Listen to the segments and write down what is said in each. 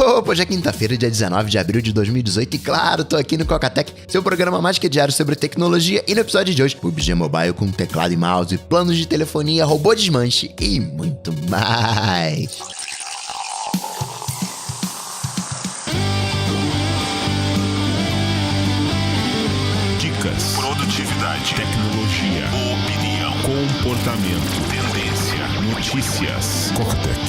Opa, hoje é quinta-feira, dia 19 de abril de 2018 e claro, tô aqui no Cocatec, seu programa mais que diário sobre tecnologia e no episódio de hoje, PUBG Mobile com teclado e mouse, planos de telefonia, robô desmanche e muito mais. Dicas, produtividade, tecnologia, opinião, comportamento, tendência, notícias. Cocatec.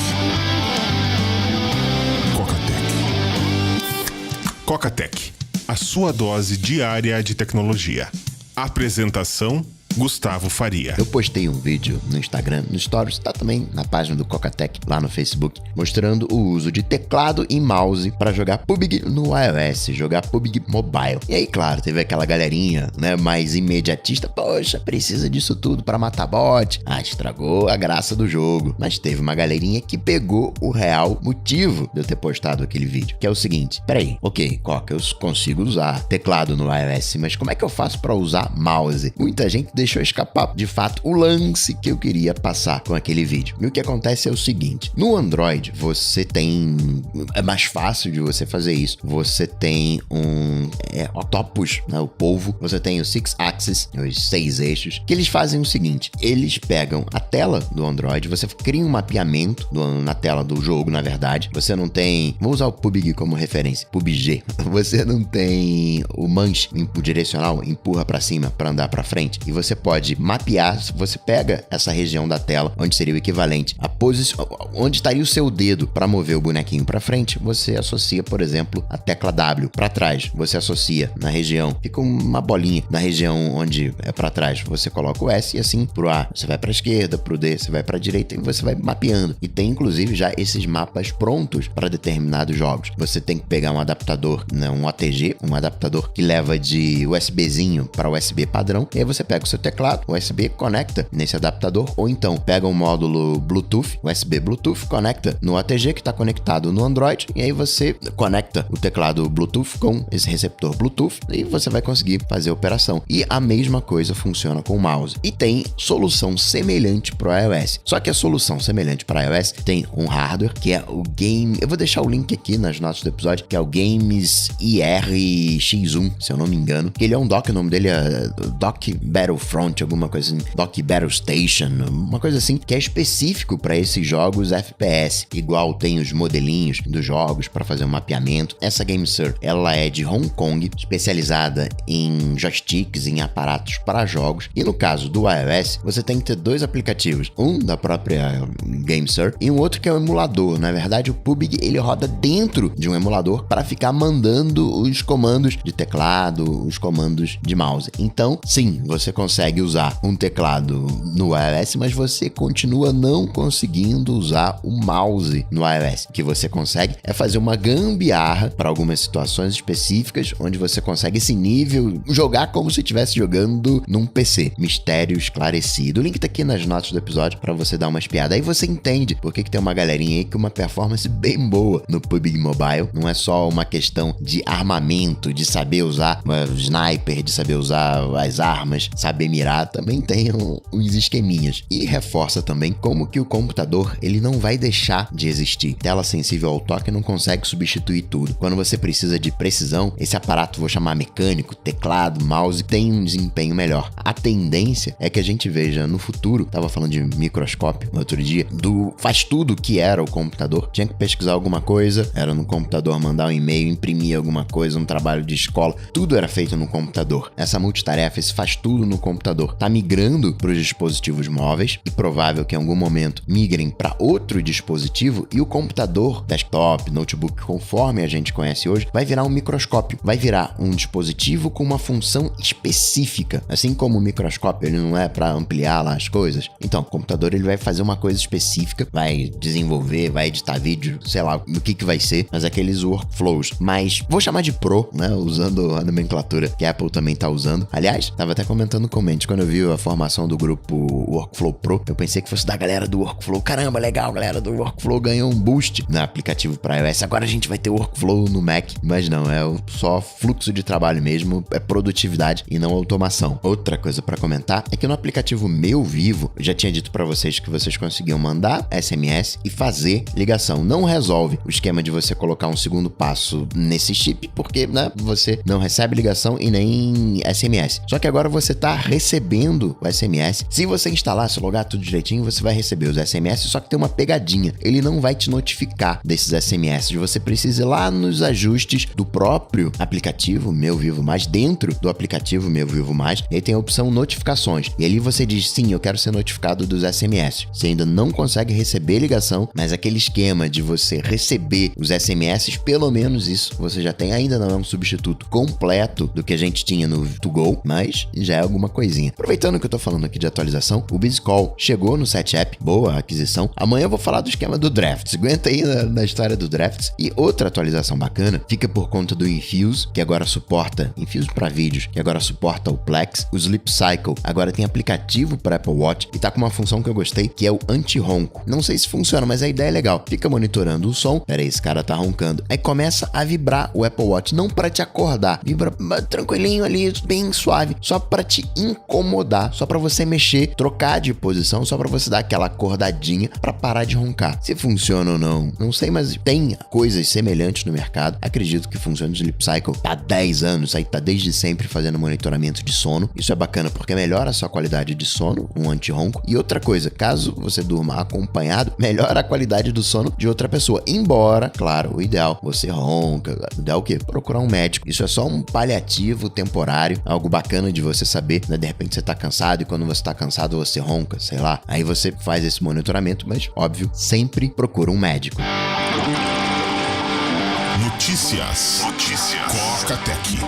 Cocatec, a sua dose diária de tecnologia. Apresentação: Gustavo Faria. Eu postei um vídeo no Instagram, no Stories, tá também na página do Cocatec, lá no Facebook, mostrando o uso de teclado e mouse para jogar PUBG no iOS, jogar PUBG Mobile. E aí, claro, teve aquela galerinha, né, mais imediatista, poxa, precisa disso tudo para matar bot. Ah, estragou a graça do jogo. Mas teve uma galerinha que pegou o real motivo de eu ter postado aquele vídeo, que é o seguinte, peraí, ok, Coca, eu consigo usar teclado no iOS, mas como é que eu faço para usar mouse? Muita gente deixou escapar, de fato, o lance que eu queria passar com aquele vídeo. E o que acontece é o seguinte, no Android você tem, é mais fácil de você fazer isso, você tem um Octopus, né, o polvo, você tem o Six Axis, os 6 eixos, que eles fazem o seguinte, eles pegam a tela do Android, você cria um mapeamento na tela do jogo, na verdade, você não tem, vou usar o PUBG como referência, PUBG, você não tem o manche, o direcional, empurra pra cima pra andar pra frente, e você pode mapear, você pega essa região da tela, onde seria o equivalente a posição, onde estaria o seu dedo para mover o bonequinho para frente, você associa, por exemplo, a tecla W. Para trás, você associa na região, fica uma bolinha na região onde é para trás, você coloca o S e assim pro A, você vai para esquerda, pro D, você vai para direita e você vai mapeando. E tem inclusive já esses mapas prontos para determinados jogos. Você tem que pegar um adaptador, né, um OTG, um adaptador que leva de USBzinho para USB padrão, e aí você pega o seu teclado, USB, conecta nesse adaptador, ou então pega um módulo Bluetooth, USB Bluetooth, conecta no ATG que está conectado no Android, e aí você conecta o teclado Bluetooth com esse receptor Bluetooth e você vai conseguir fazer a operação. E a mesma coisa funciona com o mouse. E tem solução semelhante para o iOS. Só que a solução semelhante para iOS tem um hardware que é o Game... Eu vou deixar o link aqui nas notas do episódio, que é o Games IRX1, se eu não me engano. Que ele é um dock, o nome dele é Dock Battlefront, alguma coisa assim, Dock Battle Station, uma coisa assim, que é específico para esses jogos FPS. Igual tem os modelinhos dos jogos para fazer um mapeamento. Essa GameSir, ela é de Hong Kong, especializada em joysticks, em aparatos para jogos. E no caso do iOS, você tem que ter 2 aplicativos, um da própria GameSir e um outro que é um emulador. Na verdade, o PUBG ele roda dentro de um emulador para ficar mandando os comandos de teclado, os comandos de mouse. Então, sim, você consegue usar um teclado no iOS, mas você continua não conseguindo usar o mouse no iOS. O que você consegue é fazer uma gambiarra para algumas situações específicas, onde você consegue esse nível, jogar como se estivesse jogando num PC. Mistério esclarecido. O link tá aqui nas notas do episódio para você dar uma espiada. Aí você entende por que tem uma galerinha aí com uma performance bem boa no PUBG Mobile. Não é só uma questão de armamento, de saber usar o sniper, de saber usar as armas, saber mirar, também tem uns esqueminhas. E reforça também como que o computador ele não vai deixar de existir. Tela sensível ao toque não consegue substituir tudo. Quando você precisa de precisão, esse aparato, vou chamar mecânico, teclado, mouse, tem um desempenho melhor. A tendência é que a gente veja no futuro, tava falando de microscópio no outro dia, faz tudo que era o computador. Tinha que pesquisar alguma coisa, era no computador, mandar um e-mail, imprimir alguma coisa, um trabalho de escola, tudo era feito no computador. Essa multitarefa, esse faz tudo no computador. Tá migrando para os dispositivos móveis e provável que em algum momento migrem para outro dispositivo e o computador, desktop, notebook, conforme a gente conhece hoje, vai virar um microscópio, vai virar um dispositivo com uma função específica. Assim como o microscópio ele não é para ampliar lá as coisas, então o computador ele vai fazer uma coisa específica, vai desenvolver, vai editar vídeo, sei lá o que vai ser, mas aqueles workflows. Mas vou chamar de Pro, né, usando a nomenclatura que a Apple também tá usando. Aliás, tava até comentando com realmente, quando eu vi a formação do grupo Workflow Pro, eu pensei que fosse da galera do Workflow. Caramba, legal, a galera do Workflow ganhou um boost no aplicativo para iOS. Agora a gente vai ter Workflow no Mac. Mas não, é só fluxo de trabalho mesmo, é produtividade e não automação. Outra coisa para comentar é que no aplicativo Meu Vivo, eu já tinha dito para vocês que vocês conseguiam mandar SMS e fazer ligação. Não resolve o esquema de você colocar um segundo passo nesse chip, porque, né, você não recebe ligação e nem SMS. Só que agora você tá recebendo o SMS. Se você instalar, se logar tudo direitinho, você vai receber os SMS, só que tem uma pegadinha. Ele não vai te notificar desses SMS. Você precisa ir lá nos ajustes do próprio aplicativo Meu Vivo Mais, dentro do aplicativo Meu Vivo Mais, e aí tem a opção notificações. E ali você diz, sim, eu quero ser notificado dos SMS. Você ainda não consegue receber ligação, mas aquele esquema de você receber os SMS, pelo menos isso você já tem. Ainda não é um substituto completo do que a gente tinha no To Go, mas já é alguma coisinha. Aproveitando que eu tô falando aqui de atualização, o BizCall chegou no Set App, boa aquisição. Amanhã eu vou falar do esquema do Drafts. Aguenta aí na história do Drafts. E outra atualização bacana fica por conta do Infuse, que agora suporta Infuse para vídeos, que agora suporta o Plex. O Sleep Cycle agora tem aplicativo para Apple Watch e tá com uma função que eu gostei, que é o anti-ronco. Não sei se funciona, mas a ideia é legal. Fica monitorando o som. Peraí, esse cara tá roncando. Aí começa a vibrar o Apple Watch, não para te acordar. Vibra tranquilinho ali, bem suave, só para te incomodar, só para você mexer, trocar de posição, só para você dar aquela acordadinha para parar de roncar. Se funciona ou não sei, mas tem coisas semelhantes no mercado. Acredito que funciona. O Sleep Cycle tá há 10 anos, aí tá desde sempre fazendo monitoramento de sono. Isso é bacana porque melhora a sua qualidade de sono, um anti-ronco. E outra coisa, caso você durma acompanhado, melhora a qualidade do sono de outra pessoa. Embora, claro, o ideal, você ronca, o ideal é o quê? Procurar um médico. Isso é só um paliativo temporário, algo bacana de você saber, né? De repente você tá cansado e quando você tá cansado você ronca, sei lá. Aí você faz esse monitoramento, mas óbvio, sempre procura um médico. Notícias. Coca-Tech.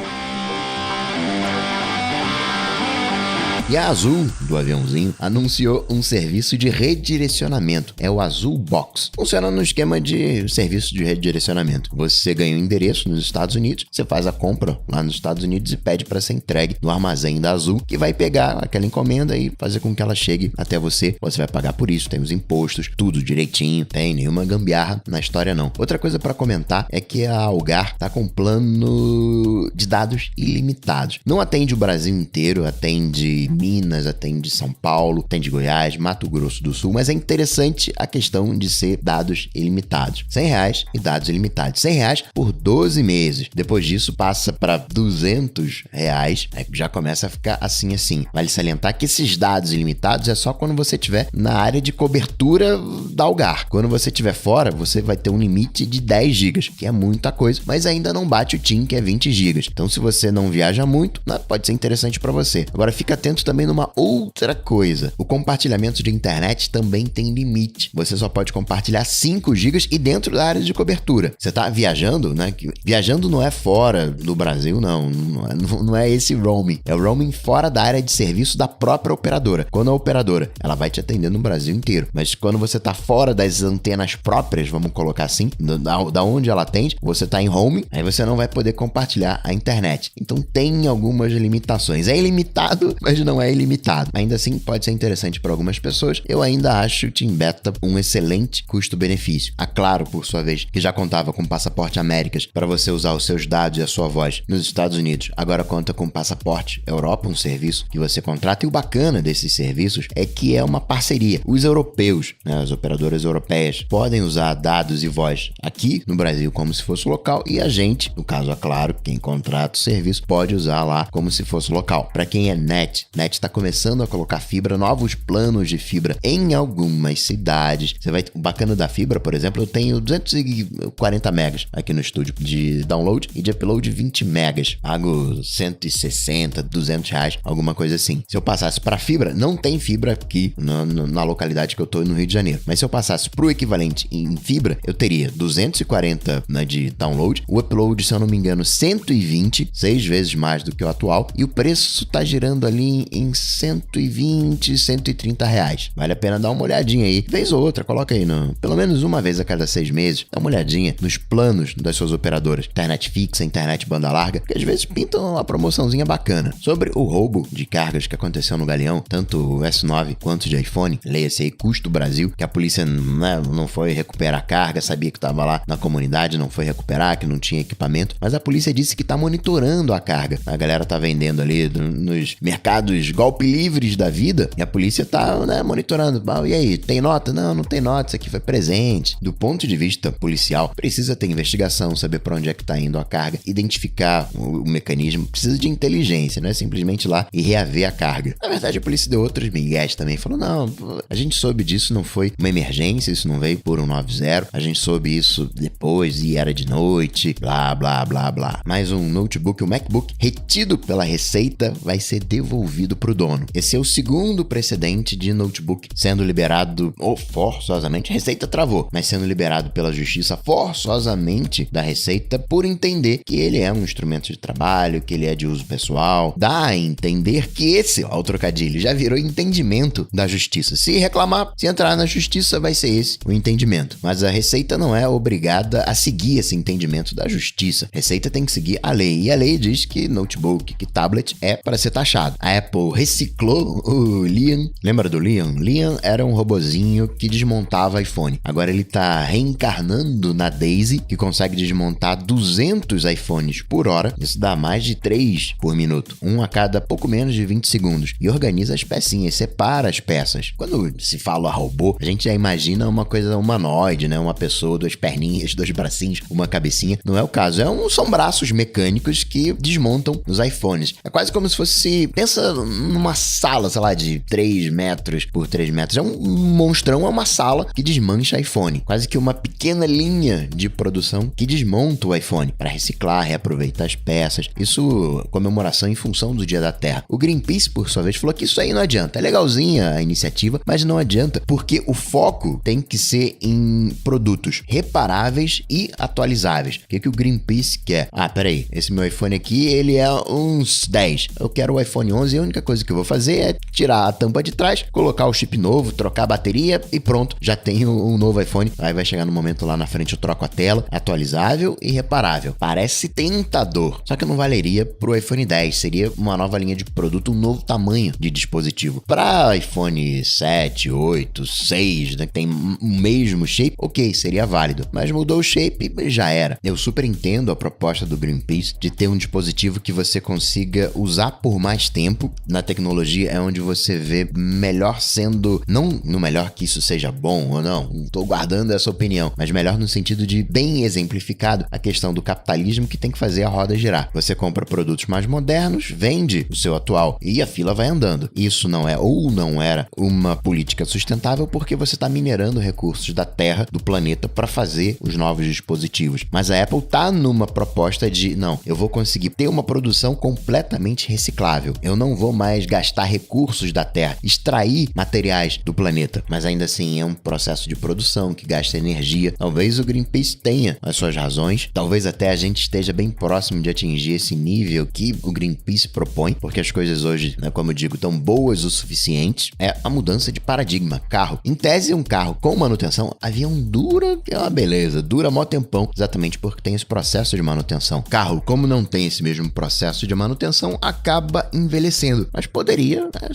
E a Azul, do aviãozinho, anunciou um serviço de redirecionamento. É o Azul Box. Funciona no esquema de serviço de redirecionamento. Você ganha um endereço nos Estados Unidos, você faz a compra lá nos Estados Unidos e pede para ser entregue no armazém da Azul, que vai pegar aquela encomenda e fazer com que ela chegue até você. Você vai pagar por isso, tem os impostos, tudo direitinho, tem nenhuma gambiarra na história não. Outra coisa para comentar é que a Algar tá com um plano de dados ilimitados. Não atende o Brasil inteiro, atende Minas, atende São Paulo, atende Goiás, Mato Grosso do Sul, mas é interessante a questão de ser dados ilimitados. R$100 e dados ilimitados. R$100 por 12 meses. Depois disso passa para R$200, aí já começa a ficar assim. Vale salientar que esses dados ilimitados é só quando você estiver na área de cobertura da Algar. Quando você estiver fora, você vai ter um limite de 10 GB, que é muita coisa, mas ainda não bate o TIM, que é 20 GB. Então, se você não viaja muito, pode ser interessante para você. Agora, fica atento também numa outra coisa. O compartilhamento de internet também tem limite. Você só pode compartilhar 5 GB e dentro da área de cobertura. Você tá viajando, né? Viajando não é fora do Brasil, não é esse roaming. É o roaming fora da área de serviço da própria operadora. Quando a operadora, ela vai te atender no Brasil inteiro. Mas quando você tá fora das antenas próprias, vamos colocar assim, da onde ela atende, você tá em roaming, aí você não vai poder compartilhar a internet. Então tem algumas limitações. É ilimitado, mas não é ilimitado. Ainda assim, pode ser interessante para algumas pessoas. Eu ainda acho o TIM Beta um excelente custo-benefício. A Claro, por sua vez, que já contava com Passaporte Américas para você usar os seus dados e a sua voz nos Estados Unidos, agora conta com Passaporte Europa, um serviço que você contrata. E o bacana desses serviços é que é uma parceria. Os europeus, né, as operadoras europeias, podem usar dados e voz aqui no Brasil como se fosse local, e a gente, no caso a Claro, quem contrata o serviço, pode usar lá como se fosse local. Para quem é NET está começando a colocar fibra, novos planos de fibra em algumas cidades. O bacana da fibra, por exemplo, eu tenho 240 megas aqui no estúdio de download e de upload 20 megas. Pago 160, R$200, alguma coisa assim. Se eu passasse para fibra, não tem fibra aqui na localidade que eu tô no Rio de Janeiro. Mas se eu passasse pro equivalente em fibra, eu teria 240 de download, o upload, se eu não me engano, 120, 6 vezes mais do que o atual, e o preço tá girando ali em 120, 130 reais. Vale a pena dar uma olhadinha aí. Vez ou outra, coloca aí, pelo menos uma vez a cada 6 meses, dá uma olhadinha nos planos das suas operadoras. Internet fixa, internet banda larga, que às vezes pintam uma promoçãozinha bacana. Sobre o roubo de cargas que aconteceu no Galeão, tanto o S9 quanto de iPhone, leia-se aí Custo Brasil, que a polícia não foi recuperar a carga, sabia que estava lá na comunidade, não foi recuperar, que não tinha equipamento, mas a polícia disse que está monitorando a carga. A galera tá vendendo ali nos mercados golpe livres da vida, e a polícia tá monitorando. E aí, tem nota? Não tem nota, isso aqui foi presente. Do ponto de vista policial, precisa ter investigação, saber para onde é que tá indo a carga, identificar o mecanismo, precisa de inteligência, não é simplesmente ir lá e reaver a carga. Na verdade, a polícia deu outros migués também, falou, não, a gente soube disso, não foi uma emergência, isso não veio por 190, a gente soube isso depois e era de noite, blá, blá, blá, blá. Mais um notebook, o MacBook, retido pela Receita, vai ser devolvido pro dono. Esse é o segundo precedente de notebook sendo liberado forçosamente, a Receita travou, mas sendo liberado pela Justiça forçosamente da Receita por entender que ele é um instrumento de trabalho, que ele é de uso pessoal. Dá a entender que esse, o trocadilho, já virou entendimento da Justiça. Se reclamar, se entrar na Justiça, vai ser esse o entendimento. Mas a Receita não é obrigada a seguir esse entendimento da Justiça. A Receita tem que seguir a lei. E a lei diz que notebook, que tablet é para ser taxado. A Apple reciclou o Liam. Lembra do Liam? Liam era um robozinho que desmontava iPhone. Agora ele tá reencarnando na Daisy, que consegue desmontar 200 iPhones por hora. Isso dá mais de 3 por minuto. Um a cada pouco menos de 20 segundos. E organiza as pecinhas, separa as peças. Quando se fala robô, a gente já imagina uma coisa humanoide, né? Uma pessoa, 2 perninhas, 2 bracinhos, uma cabecinha. Não é o caso. São braços mecânicos que desmontam os iPhones. É quase como se fosse... Pensa numa sala, sei lá, de 3 metros por 3 metros. É um monstrão, é uma sala que desmancha iPhone. Quase que uma pequena linha de produção que desmonta o iPhone para reciclar, reaproveitar as peças. Isso, comemoração em função do Dia da Terra. O Greenpeace, por sua vez, falou que isso aí não adianta. É legalzinha a iniciativa, mas não adianta porque o foco tem que ser em produtos reparáveis e atualizáveis. O que o Greenpeace quer? Peraí, esse meu iPhone aqui, ele é uns 10. Eu quero o iPhone 11 e a única coisa que eu vou fazer é tirar a tampa de trás, colocar o chip novo, trocar a bateria e pronto, já tenho um novo iPhone. Aí vai chegar no momento lá na frente, eu troco a tela, atualizável e reparável. Parece tentador, só que não valeria pro iPhone 10, seria uma nova linha de produto, um novo tamanho de dispositivo. Para iPhone 7, 8, 6, né, que tem o mesmo shape, ok, seria válido, mas mudou o shape e já era. Eu super entendo a proposta do Greenpeace de ter um dispositivo que você consiga usar por mais tempo. Na tecnologia é onde você vê melhor sendo, não no melhor que isso seja bom ou não tô guardando essa opinião, mas melhor no sentido de bem exemplificado a questão do capitalismo que tem que fazer a roda girar. Você compra produtos mais modernos, vende o seu atual e a fila vai andando. Isso não é ou não era uma política sustentável porque você está minerando recursos da Terra, do planeta, para fazer os novos dispositivos. Mas a Apple tá numa proposta de, não, eu vou conseguir ter uma produção completamente reciclável. Eu não vou mais gastar recursos da Terra, extrair materiais do planeta. Mas ainda assim é um processo de produção que gasta energia. Talvez o Greenpeace tenha as suas razões. Talvez até a gente esteja bem próximo de atingir esse nível que o Greenpeace propõe, porque as coisas hoje, né, como eu digo, estão boas o suficiente. É a mudança de paradigma. Carro. Em tese, um carro com manutenção, avião dura, que é uma beleza, dura mó tempão, exatamente porque tem esse processo de manutenção. Carro, como não tem esse mesmo processo de manutenção, acaba envelhecendo. Mas poderia, né,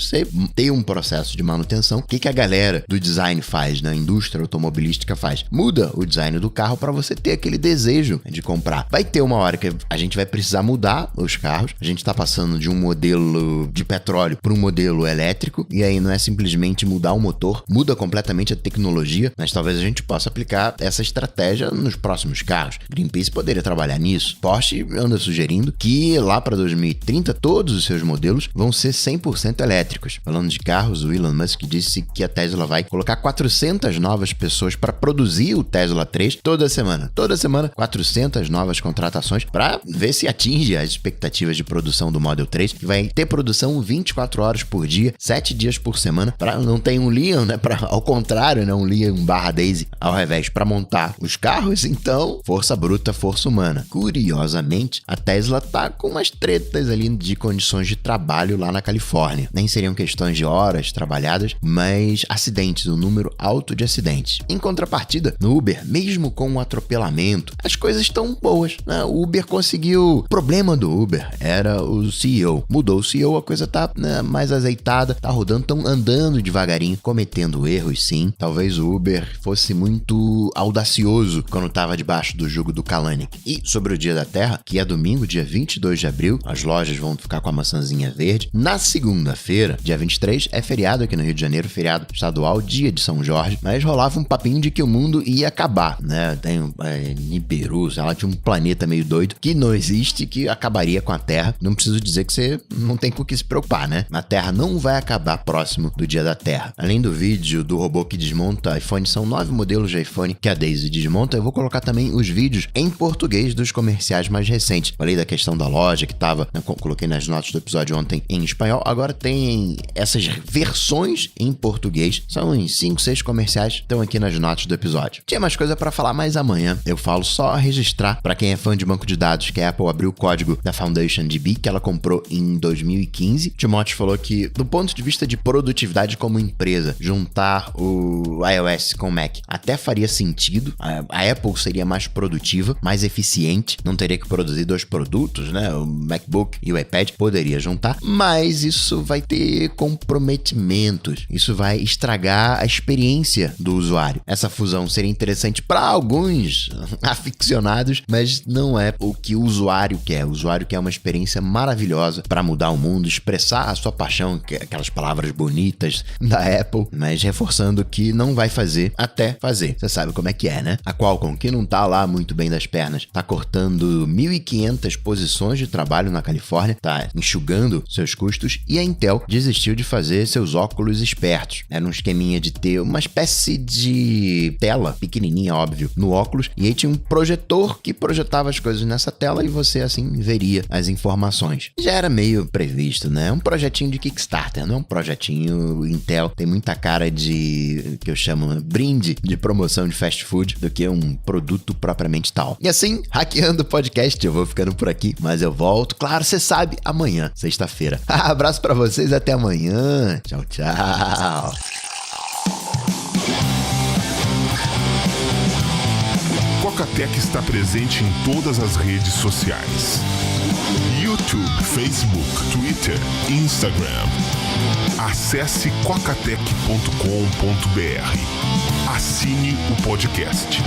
ter um processo de manutenção. O que a galera do design faz, né? A indústria automobilística faz? Muda o design do carro para você ter aquele desejo de comprar. Vai ter uma hora que a gente vai precisar mudar os carros. A gente tá passando de um modelo de petróleo para um modelo elétrico, e aí não é simplesmente mudar o motor, muda completamente a tecnologia, mas talvez a gente possa aplicar essa estratégia nos próximos carros. Greenpeace poderia trabalhar nisso. Porsche anda sugerindo que lá para 2030 todos os seus modelos vão ser 100% elétricos. Falando de carros, o Elon Musk disse que a Tesla vai colocar 400 novas pessoas para produzir o Tesla 3 toda semana. Toda semana, 400 novas contratações para ver se atinge as expectativas de produção do Model 3, que vai ter produção 24 horas por dia, 7 dias por semana, para não ter um Liam, né? Ao contrário, né? Um Liam / Daisy, ao revés, para montar os carros. Então, força bruta, força humana. Curiosamente, a Tesla tá com umas tretas ali de condições de trabalho lá na Califórnia. Nem seriam questões de horas trabalhadas, mas acidentes, um número alto de acidentes. Em contrapartida, no Uber, mesmo com um atropelamento, as coisas estão boas, né? O Uber conseguiu... O problema do Uber era o CEO. Mudou o CEO, a coisa tá, né, mais azeitada, tá rodando, tão andando devagarinho, cometendo erros sim. Talvez o Uber fosse muito audacioso quando tava debaixo do jugo do Kalanick. E sobre o Dia da Terra, que é domingo, dia 22 de abril, as lojas vão ficar com a maçãzinha verde. Na segunda-feira, dia 23, é feriado aqui no Rio de Janeiro, feriado estadual, dia de São Jorge, mas rolava um papinho de que o mundo ia acabar, né? Tem Nibiru, sei lá, tinha um planeta meio doido que não existe, que acabaria com a Terra. Não preciso dizer que você não tem com o que se preocupar, né? A Terra não vai acabar próximo do Dia da Terra. Além do vídeo do robô que desmonta iPhone, são 9 modelos de iPhone que a Daisy desmonta. Eu vou colocar também os vídeos em português dos comerciais mais recentes. Falei da questão da loja que tava, né, coloquei nas notas do episódio ontem em espanhol. Agora tem essas versões em português. São uns 5, 6 comerciais que estão aqui nas notas do episódio. Tinha mais coisa pra falar, mas amanhã eu falo, só registrar pra quem é fã de banco de dados que a Apple abriu o código da Foundation DB que ela comprou em 2015. Timóteo falou que, do ponto de vista de produtividade como empresa, juntar o iOS com o Mac até faria sentido. A Apple seria mais produtiva, mais eficiente, não teria que produzir 2 produtos, né? O MacBook e o iPad poderia juntar, mas isso vai ter comprometimentos, isso vai estragar a experiência do usuário. Essa fusão seria interessante para alguns aficionados, mas não é o que o usuário quer. O usuário quer uma experiência maravilhosa para mudar o mundo, expressar a sua paixão, aquelas palavras bonitas da Apple, mas reforçando que não vai fazer até fazer. Você sabe como é que é, né? A Qualcomm, que não tá lá muito bem das pernas, tá cortando 1.500 posições de trabalho na Califórnia, tá enxugando seus custos, e a Intel desistiu de fazer seus óculos espertos. Era um esqueminha de ter uma espécie de tela pequenininha, óbvio, no óculos, e aí tinha um projetor que projetava as coisas nessa tela e você, assim, veria as informações. Já era meio previsto, né? Um projetinho de Kickstarter, não é um projetinho Intel. Tem muita cara de, que eu chamo, brinde de promoção de fast food do que um produto propriamente tal. E assim, hackeando o podcast, eu vou ficando por aqui, mas eu volto, claro, você sabe, amanhã, sexta-feira. Abraço pra vocês, até amanhã. Tchau, tchau. Quacatec está presente em todas as redes sociais: YouTube, Facebook, Twitter, Instagram. Acesse quacatec.com.br. Assine o podcast.